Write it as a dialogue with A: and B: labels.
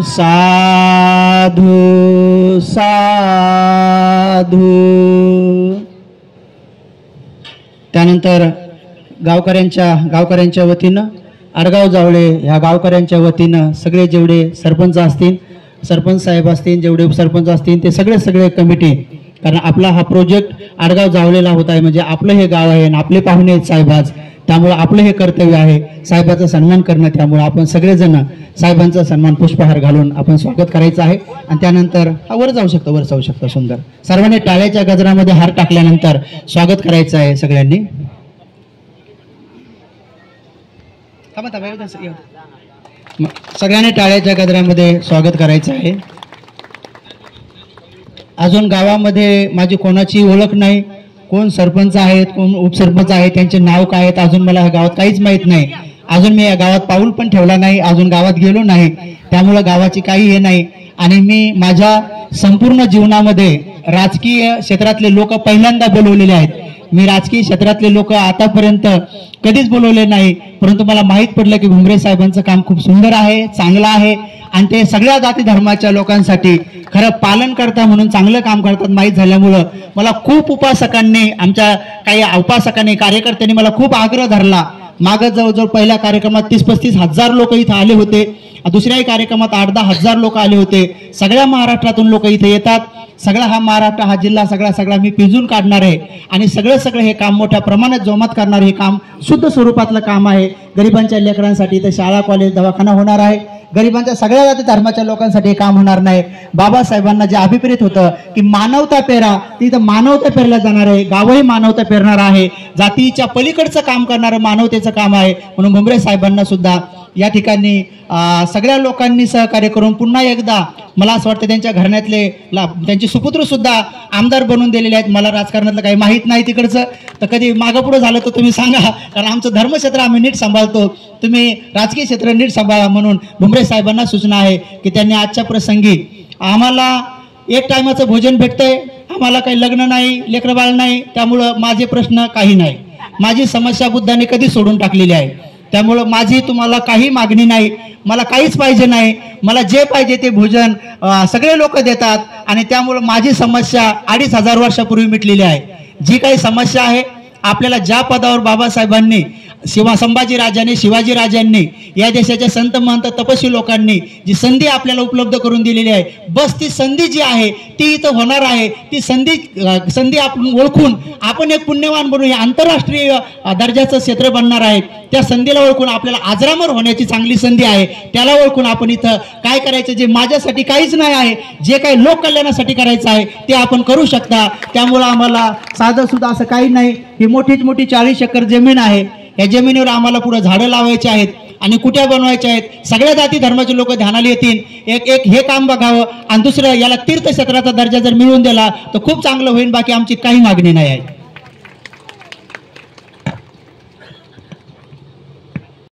A: साधू साधू। त्यानंतर गावकऱ्यांच्या वतीनं आडगाव जावळे ह्या गावकऱ्यांच्या वतीनं सगळे जेवढे सरपंच असतील, सरपंच साहेब असतील, जेवढे उपसरपंच असतील ते सगळे कमिटी, कारण आपला हा प्रोजेक्ट आडगाव जावलेला होता आहे, म्हणजे आपलं हे गाव आहे आणि आपले पाहुणे आहेत साहेब आज, त्यामुळे आपलं हे कर्तव्य आहे साहेबाचा सन्मान करणं। त्यामुळे आपण सगळेजण साहेबांचा सन्मान पुष्पहार घालून आपण स्वागत करायचं आहे। आणि त्यानंतर वर जाऊ शकता सुंदर सर्वांनी टाळ्याच्या गजरामध्ये हार टाकल्यानंतर स्वागत करायचं आहे सगळ्यांनी। सगळ्यांनी टाळ्याच्या गजरामध्ये स्वागत करायचं आहे। अजून गावामध्ये माझी कोणाची ओळख नाही, कोण सरपंच आहेत, कोण उपसरपंच आहेत, त्यांचे नाव काय आहेत अजून मला ह्या गावात काहीच माहित नाही। अजून मी या गावात पाऊल पण ठेवला नाही, अजून गावात गेलो नाही, त्यामुळे गावाची काही हे नाही। आणि मी माझ्या संपूर्ण जीवनामध्ये राजकीय क्षेत्रातले लोक पहिल्यांदा बोलवलेले आहेत। मी राजकीय क्षेत्रातले लोक आतापर्यंत कधीच बोलवले नाही, परंतु मला माहीत पडलं की भुमरे साहेबांचं काम खूप सुंदर आहे, चांगलं आहे आणि ते सगळ्या जाती धर्माच्या लोकांसाठी खरं पालन करता म्हणून चांगलं काम करतात माहीत झाल्यामुळं मला खूप उपासकांनी, आमच्या काही उपासकांनी, कार्यकर्त्यांनी मला खूप आग्रह धरला। मागं जवळजवळ पहिल्या कार्यक्रमात 30-35 हजार लोक इथं आले होते, दुसऱ्याही कार्यक्रमात 8-10 हजार लोक आले होते। सगळ्या महाराष्ट्रातून लोक इथे येतात, सगळा हा महाराष्ट्र, हा जिल्हा सगळा मी पिंजून काढणार आहे आणि सगळं हे काम मोठ्या प्रमाणात जोमात करणार हे काम शुद्ध स्वरूपातलं काम आहे। गरिबांच्या लेकरांसाठी इथे शाळा, कॉलेज, दवाखाना होणार आहे, गरिबांच्या सगळ्या जाती धर्माच्या लोकांसाठी हे काम होणार नाही। बाबासाहेबांना जे अभिप्रेत होतं की मानवता पेरा, तिथं मानवता पेरल्या जाणार आहे, गावही मानवता पेरणार आहे, जातीच्या पलीकडचं काम करणारं मानवतेचं काम आहे। म्हणून भुमरे साहेबांना सुद्धा या ठिकाणी सगळ्या लोकांनी सहकार्य करून पुन्हा एकदा मला असं वाटतं त्यांच्या घराण्यातले त्यांचे सुपुत्र सुद्धा आमदार बनवून दिलेले आहेत। मला राजकारणातलं काही माहीत नाही तिकडचं, तर कधी मागं पुढं झालं तर तुम्ही सांगा, कारण आमचं धर्मक्षेत्र आम्ही नीट सांभाळतो, तुम्ही राजकीय क्षेत्र नीट सांभाळा। म्हणून भुमरे साहेबांना सूचना आहे की त्यांनी आजच्या प्रसंगी आम्हाला एक टायमाचं भोजन भेटतंय, आम्हाला काही लग्न नाही, लेकरबाळ नाही, त्यामुळं माझे प्रश्न काही नाही, माझी समस्या बुद्धाने कधी सोडून टाकलेली आहे। त्यामुळं माझी तुम्हाला काही मागणी नाही, मला काहीच पाहिजे नाही, मला जे पाहिजे ते भोजन सगळे लोक देतात आणि त्यामुळं माझी समस्या 2500 वर्षापूर्वी मिटलेली आहे। जी काही समस्या आहे आपल्याला ज्या पदावर बाबासाहेबांनी, संभाजीराजांनी, शिवाजीराजांनी, या देशाच्या संत महंत तपस्वी लोकांनी जी संधी आपल्याला उपलब्ध करून दिलेली आहे, बस ती संधी जी आहे ती इथं होणार आहे। ती संधी आपण ओळखून आपण एक पुण्यवान बनून हे आंतरराष्ट्रीय दर्जाचं क्षेत्र बनणार आहे। त्या संधीला ओळखून आपल्याला आजरामर होण्याची चांगली संधी आहे, त्याला ओळखून आपण इथं काय करायचं, जे माझ्यासाठी काहीच नाही आहे, जे काही लोक कल्याणासाठी करायचं आहे ते आपण करू शकता। त्यामुळं आम्हाला साधं सुद्धा असं काही नाही, ही मोठीच मोठी 40 एकर जमीन आहे, या जमिनीवर आम्हाला पुढे झाडं लावायची आहेत आणि कुट्या बनवायच्या आहेत, सगळ्या जाती धर्माचे लोक ध्यानाला येतील, एक हे काम बघावं आणि दुसरं याला तीर्थक्षेत्राचा दर्जा जर मिळवून दिला तर खूप चांगलं होईल, बाकी आमची काही मागणी नाही आहे।